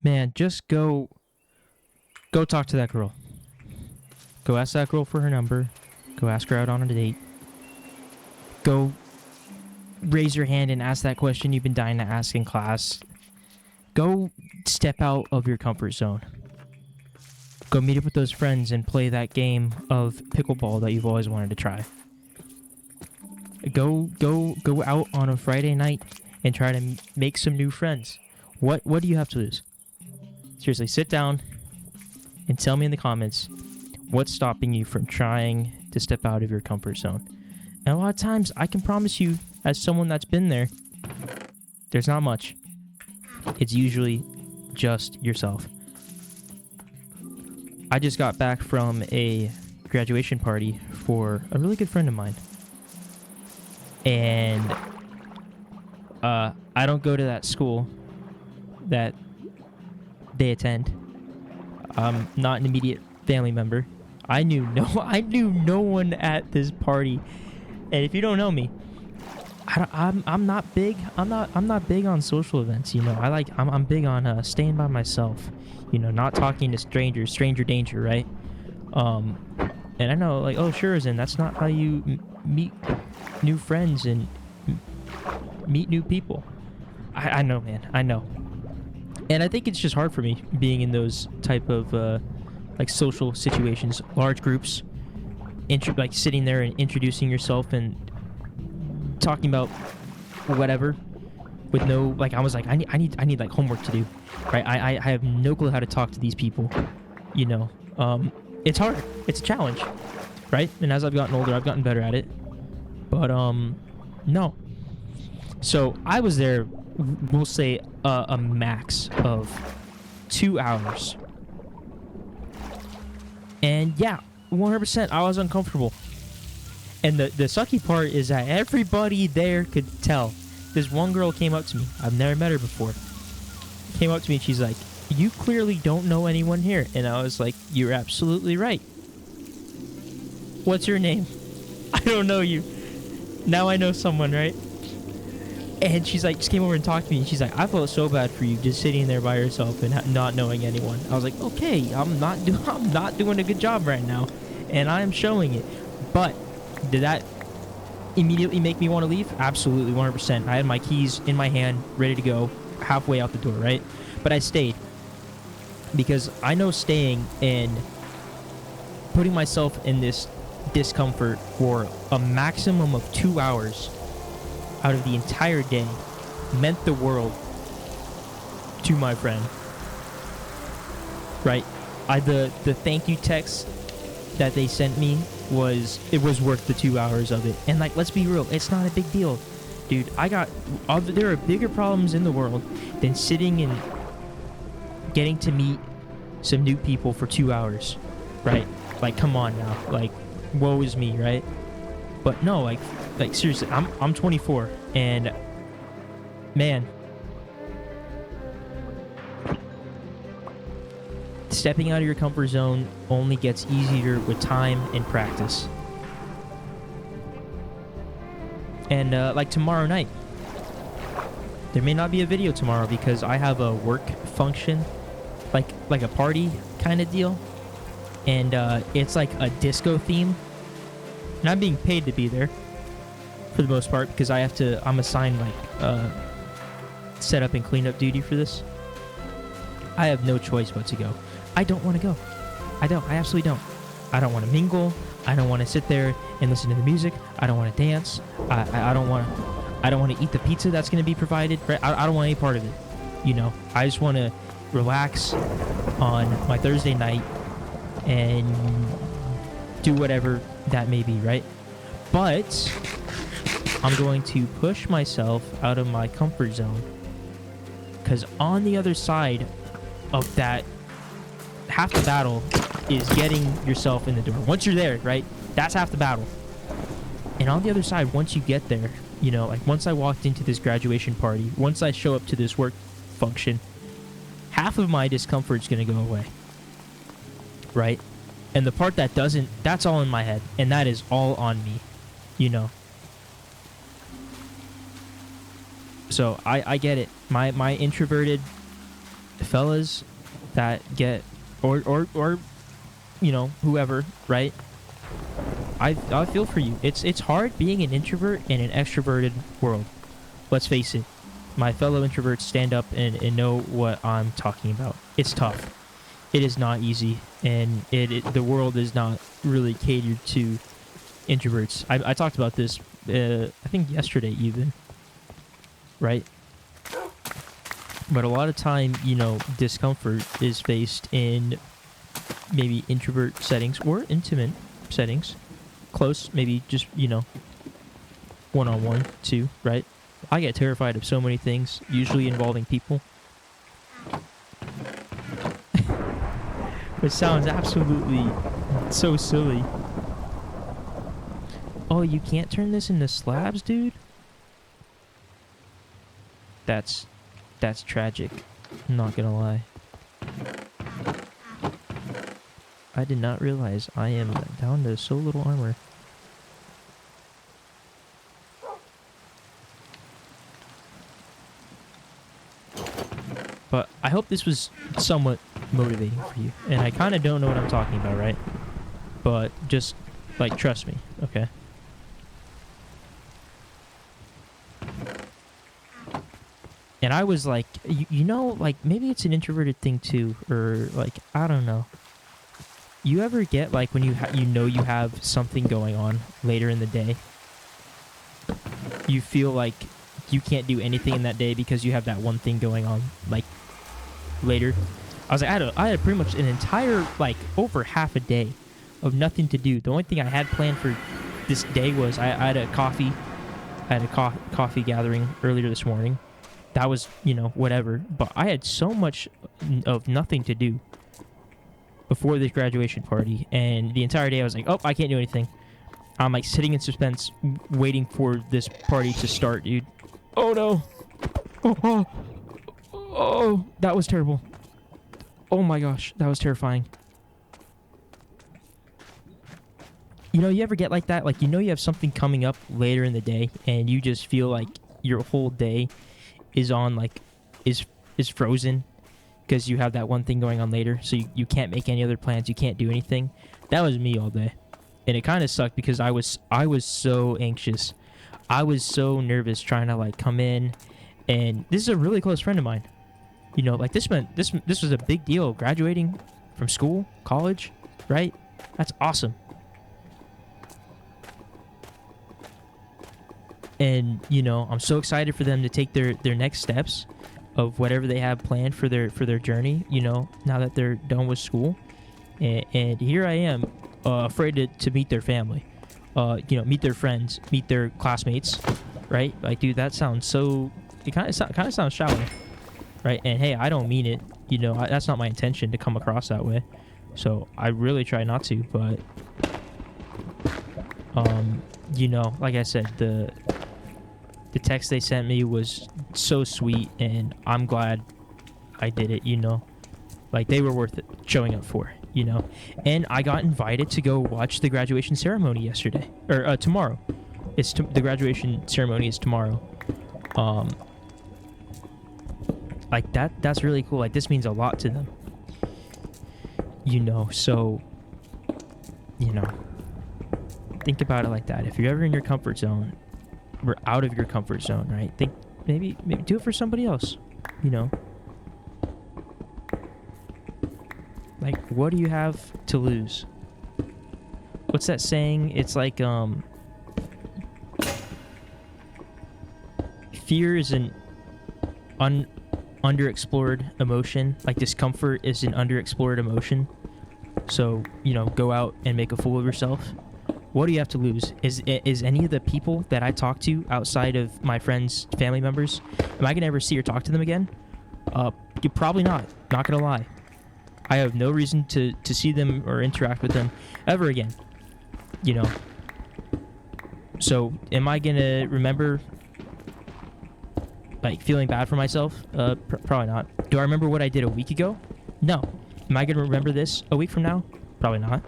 Man, just go talk to that girl. Go ask that girl for her number. Go ask her out on a date. Go raise your hand and ask that question you've been dying to ask in class. Go step out of your comfort zone. Go meet up with those friends and play that game of pickleball that you've always wanted to try. Go out on a Friday night and try to make some new friends. What do you have to lose? Seriously, sit down and tell me in the comments what's stopping you from trying to step out of your comfort zone. And a lot of times, I can promise you, as someone that's been there, there's not much. It's usually just yourself. I just got back from a graduation party for a really good friend of mine. And I don't go to that school that they attend. I'm not an immediate family member. I knew no one at this party. And if you don't know me, I'm not big. I'm not big on social events. You know, I'm big on staying by myself. You know, not talking to strangers. Stranger danger, right? And I know, like, oh, Shuirozen, that's not how you meet new friends and meet new people. I know, man. I know. And I think it's just hard for me being in those type of like social situations, large groups, like sitting there and introducing yourself and talking about whatever with no, like, I was like, I need like homework to do, right? I have no clue how to talk to these people, you know. It's hard. It's a challenge, right? And as I've gotten older, I've gotten better at it. But no. So I was there, we'll say a max of 2 hours. And yeah, 100% I was uncomfortable. And the sucky part is that everybody there could tell. This one girl came up to me. I've never met her before. Came up to me and she's like, "You clearly don't know anyone here." And I was like, "You're absolutely right. What's your name?" "I don't know you." Now I know someone, right? And she's like, just came over and talked to me. And she's like, "I felt so bad for you just sitting there by yourself and not knowing anyone." I was like, okay, I'm not doing a good job right now. And I am showing it. But did that immediately make me want to leave? Absolutely, 100%. I had my keys in my hand, ready to go, halfway out the door, right? But I stayed. Because I know staying and putting myself in this discomfort for a maximum of 2 hours out of the entire day meant the world to my friend. Right? The thank you text that they sent me was worth the 2 hours of it. And like, let's be real, it's not a big deal. Dude, there are bigger problems in the world than sitting and getting to meet some new people for 2 hours, right? Like, come on now. Like, woe is me, right? But no, like seriously, I'm 24, and man, stepping out of your comfort zone only gets easier with time and practice. And like tomorrow night, there may not be a video tomorrow because I have a work function, like a party kind of deal, and it's like a disco theme, and I'm being paid to be there for the most part because I'm assigned like setup and cleanup duty for this. I have no choice but to go. I don't want to go. I absolutely don't. I don't want to mingle. I don't want to sit there and listen to the music. I don't want to dance. I don't want to eat the pizza that's going to be provided. Right? I don't want any part of it. You know, I just want to relax on my Thursday night and do whatever that may be, right? But I'm going to push myself out of my comfort zone because on the other side of that, half the battle is getting yourself in the door. Once you're there, right? That's half the battle. And on the other side, once you get there, you know, like once I walked into this graduation party, once I show up to this work function, half of my discomfort is going to go away. Right? And the part that doesn't, that's all in my head. And that is all on me. You know? So I get it. My introverted fellas that get, or you know, whoever, right? I feel for you. It's hard being an introvert in an extroverted world. Let's face it. My fellow introverts stand up and know what I'm talking about. It's tough. It is not easy, and the world is not really catered to introverts. I talked about this, I think yesterday even, right? But a lot of time, you know, discomfort is faced in maybe introvert settings or intimate settings. Close, maybe just, you know, one-on-one too, right? I get terrified of so many things, usually involving people. It sounds absolutely so silly. Oh, you can't turn this into slabs, dude? That's tragic. I'm not gonna lie. I did not realize I am down to so little armor. But I hope this was somewhat motivating for you. And I kind of don't know what I'm talking about, right? But just, like, trust me, okay? And I was like, you know, like, maybe it's an introverted thing too, or, like, I don't know. You ever get, like, when you know you have something going on later in the day? You feel like you can't do anything in that day because you have that one thing going on, like, later. I was like, I had pretty much an entire, like, over half a day of nothing to do. The only thing I had planned for this day was I had a coffee gathering earlier this morning. That was, you know, whatever. But I had so much of nothing to do before this graduation party, and the entire day I was like, oh, I can't do anything. I'm like sitting in suspense, waiting for this party to start, dude. Oh no. Oh, that was terrible. Oh my gosh, that was terrifying. You know, you ever get like that? Like, you know you have something coming up later in the day, and you just feel like your whole day is on, like, is frozen because you have that one thing going on later, so you can't make any other plans, you can't do anything. That was me all day. And it kind of sucked because I was so anxious. I was so nervous trying to, like, come in, and this is a really close friend of mine. You know, like, this was a big deal, graduating from school, college, right? That's awesome. And, you know, I'm so excited for them to take their next steps of whatever they have planned for their journey, you know, now that they're done with school. And here I am, afraid to meet their family, you know, meet their friends, meet their classmates, right? Like, dude, that sounds so, it kind of sounds shallow, right? And hey, I don't mean it, you know, that's not my intention to come across that way. So I really try not to, but, you know, like I said, the text they sent me was so sweet, and I'm glad I did it, you know. Like, they were worth it showing up for, you know. And I got invited to go watch the graduation ceremony yesterday, or tomorrow. The graduation ceremony is tomorrow. Like, that's really cool. Like, this means a lot to them, you know. So, you know, think about it like that. If you're ever in your comfort zone, we're out of your comfort zone, right? Think maybe do it for somebody else, you know. Like, what do you have to lose? What's that saying? It's like, fear is an underexplored emotion. Like, discomfort is an underexplored emotion. So, you know, go out and make a fool of yourself. What do you have to lose? Is any of the people that I talk to outside of my friends, family members, am I gonna ever see or talk to them again? You're probably not. Not gonna lie. I have no reason to see them or interact with them ever again. You know. So, am I gonna remember, like, feeling bad for myself? Probably not. Do I remember what I did a week ago? No. Am I gonna remember this a week from now? Probably not.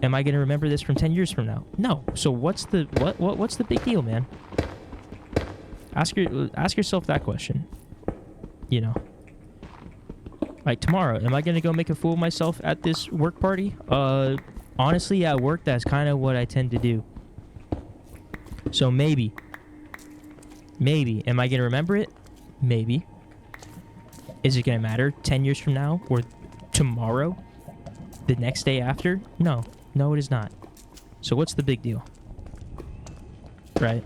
Am I going to remember this from 10 years from now? No. So what's the big deal, man? Ask yourself that question. You know. Like tomorrow, am I gonna go make a fool of myself at this work party? Honestly, at work, that's kind of what I tend to do. So maybe. Am I gonna remember it? Maybe. Is it gonna matter 10 years from now or tomorrow? The next day after? No, it is not. So what's the big deal? Right?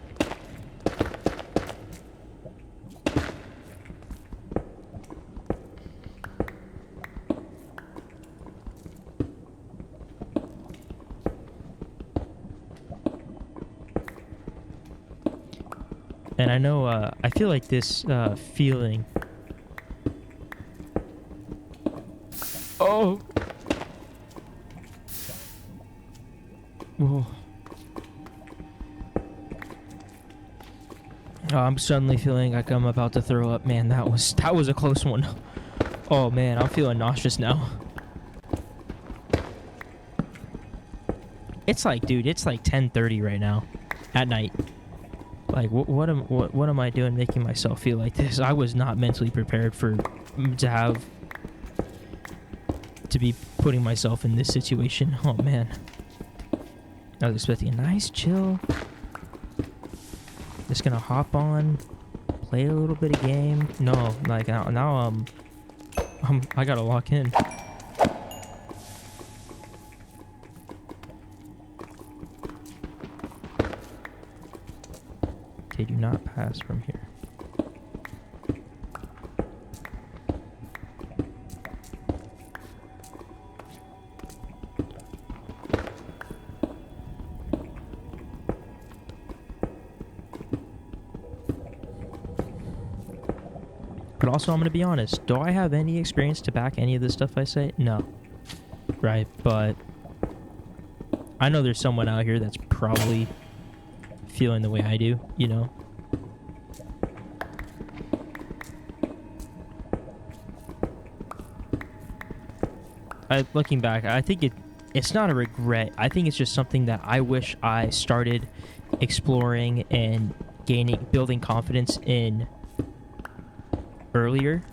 And I know, I feel like this feeling. Oh! Whoa. Oh, I'm suddenly feeling like I'm about to throw up. Man, that was a close one. Oh man, I'm feeling nauseous now. It's like, dude, it's like 10:30 right now at night. Like, what am I doing making myself feel like this? I was not mentally prepared to be putting myself in this situation. Oh man. I was expecting a nice chill. Just gonna hop on, play a little bit of game. No, like now I gotta lock in. Okay, do not pass from here. But also, I'm going to be honest. Do I have any experience to back any of the stuff I say? No. Right, but I know there's someone out here that's probably feeling the way I do, you know? Looking back, I think it's not a regret. I think it's just something that I wish I started exploring and building confidence in earlier.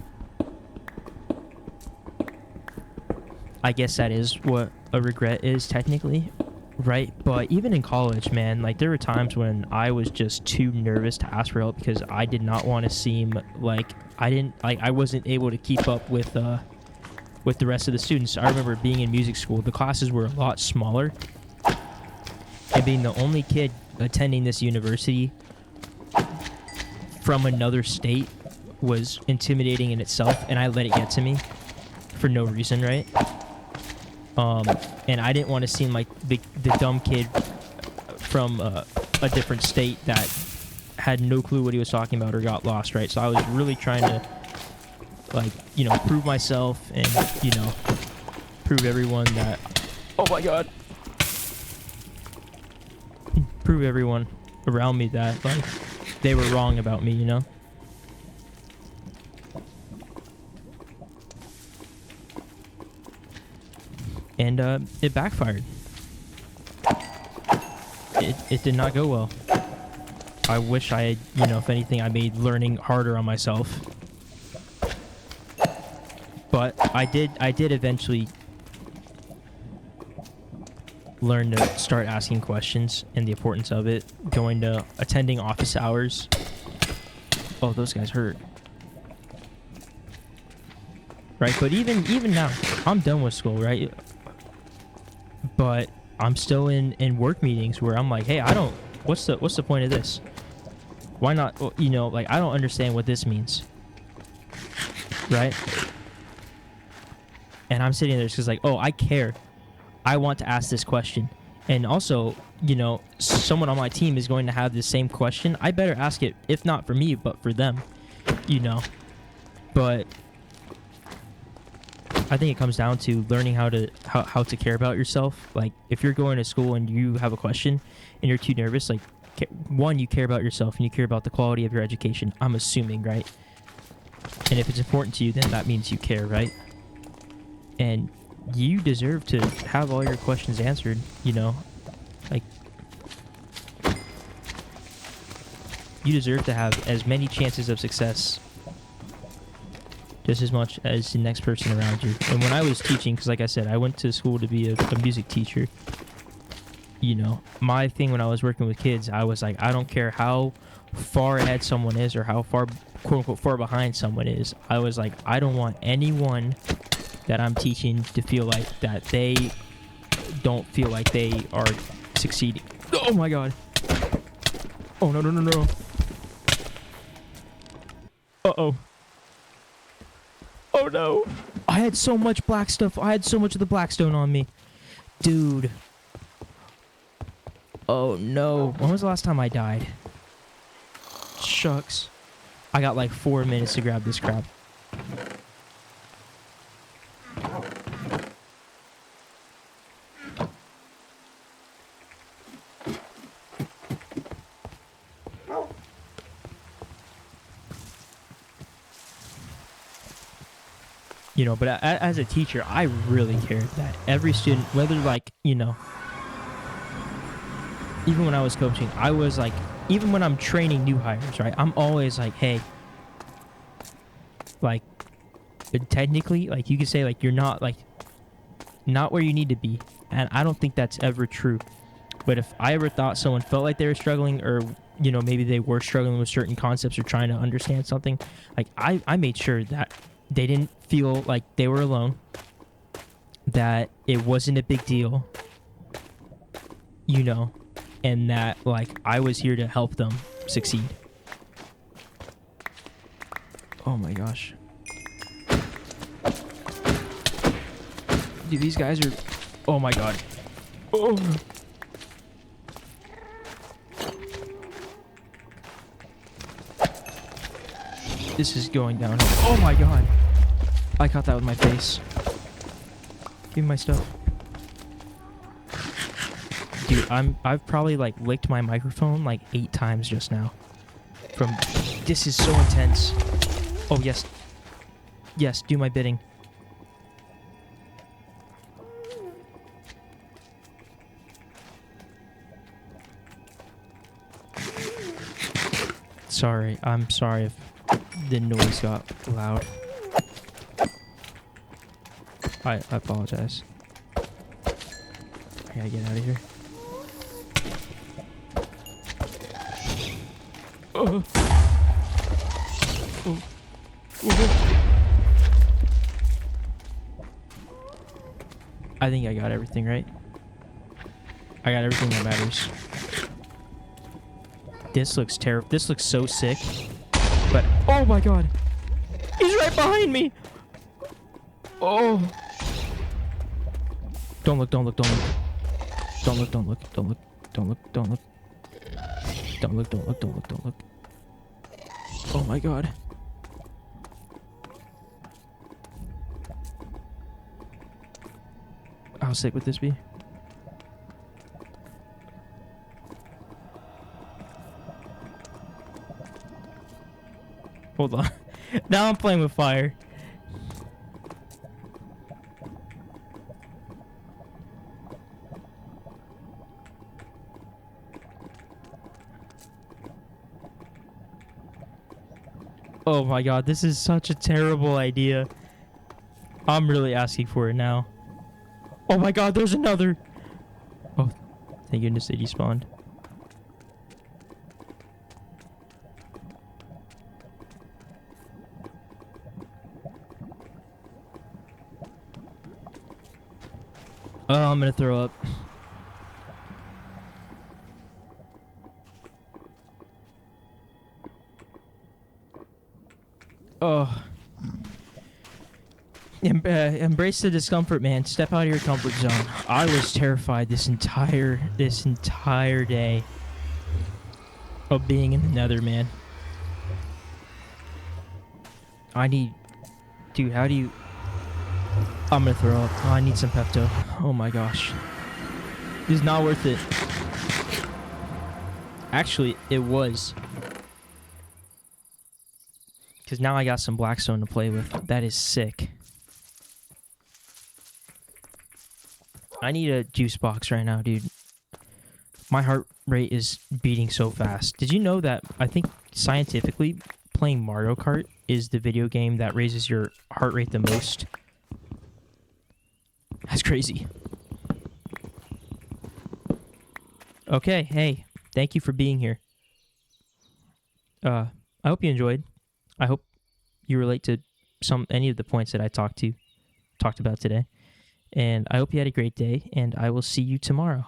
I guess that is what a regret is technically, right? But even in college, man, like there were times when I was just too nervous to ask for help because I did not want to seem like I wasn't able to keep up with the rest of the students. I remember being in music school, the classes were a lot smaller, and being the only kid attending this university from another state was intimidating in itself, and I let it get to me for no reason, right? And I didn't want to seem like the dumb kid from a different state that had no clue what he was talking about or got lost, right? So I was really trying to, like, you know, prove myself and, you know, prove everyone that, oh my god, prove everyone around me that, like, they were wrong about me, you know? And it backfired. It did not go well. I wish I had, you know, if anything, I made learning harder on myself. But I did eventually learn to start asking questions and the importance of it, attending office hours. Oh, those guys hurt. Right, but even now, I'm done with school, right? But I'm still in work meetings where I'm like, hey, what's the point of this? Why not, you know, like, I don't understand what this means. Right? And I'm sitting there just like, oh, I care. I want to ask this question. And also, you know, someone on my team is going to have the same question. I better ask it, if not for me, but for them, you know. But I think it comes down to learning how to care about yourself. Like, if you're going to school and you have a question and you're too nervous, like, one, you care about yourself and you care about the quality of your education, I'm assuming, right? And if it's important to you, then that means you care, right? And you deserve to have all your questions answered, you know? Like, you deserve to have as many chances of success just as much as the next person around you. And when I was teaching, because like I said, I went to school to be a music teacher. You know, my thing when I was working with kids, I was like, I don't care how far ahead someone is or how far, quote unquote, far behind someone is. I was like, I don't want anyone that I'm teaching to feel like that they don't feel like they are succeeding. Oh my god. Oh no, no, no, no. Uh-oh. Oh no. I had so much black stuff. I had so much of the blackstone on me. Dude. Oh no. When was the last time I died? Shucks. I got like 4 minutes to grab this crap. You know, but as a teacher, I really cared that every student, whether like, you know, even when I was coaching, I was like, even when I'm training new hires, right? I'm always like, hey, like, technically, like, you could say, like, you're not, like, not where you need to be. And I don't think that's ever true. But if I ever thought someone felt like they were struggling or, you know, maybe they were struggling with certain concepts or trying to understand something, like, I made sure that they didn't feel like they were alone, that it wasn't a big deal, you know, and that, like, I was here to help them succeed. Oh my gosh. Dude, these guys are... Oh my god. Oh. This is going down. Oh my god. I caught that with my face. Give me my stuff. Dude, I've probably like licked my microphone like 8 times just now. From this is so intense. Oh yes. Yes, do my bidding. Sorry, I'm sorry if the noise got loud. I apologize. I gotta get out of here. Oh. Oh. Oh. I think I got everything right. I got everything that matters. This looks terrible. This looks so sick. But oh my god, he's right behind me. Oh. Don't look, don't look, don't look. Don't look, don't look, don't look, don't look, don't look. Don't look, don't look, don't look, don't look. Oh my god. How sick would this be? Hold on. Now I'm playing with fire. Oh my god, this is such a terrible idea. I'm really asking for it now. Oh my god, there's another. Oh, thank goodness they despawned. Oh, I'm gonna throw up. Oh. Embrace the discomfort, man. Step out of your comfort zone. I was terrified this entire day of being in the nether, man. Dude, how do you... I'm gonna throw up. Oh, I need some Pepto. Oh my gosh. This is not worth it. Actually, it was. Because now I got some blackstone to play with. That is sick. I need a juice box right now, dude. My heart rate is beating so fast. Did you know that I think scientifically playing Mario Kart is the video game that raises your heart rate the most. That's crazy. Okay, hey, thank you for being here. I hope you enjoyed. I hope you relate to any of the points that I talked about today. And I hope you had a great day, and I will see you tomorrow.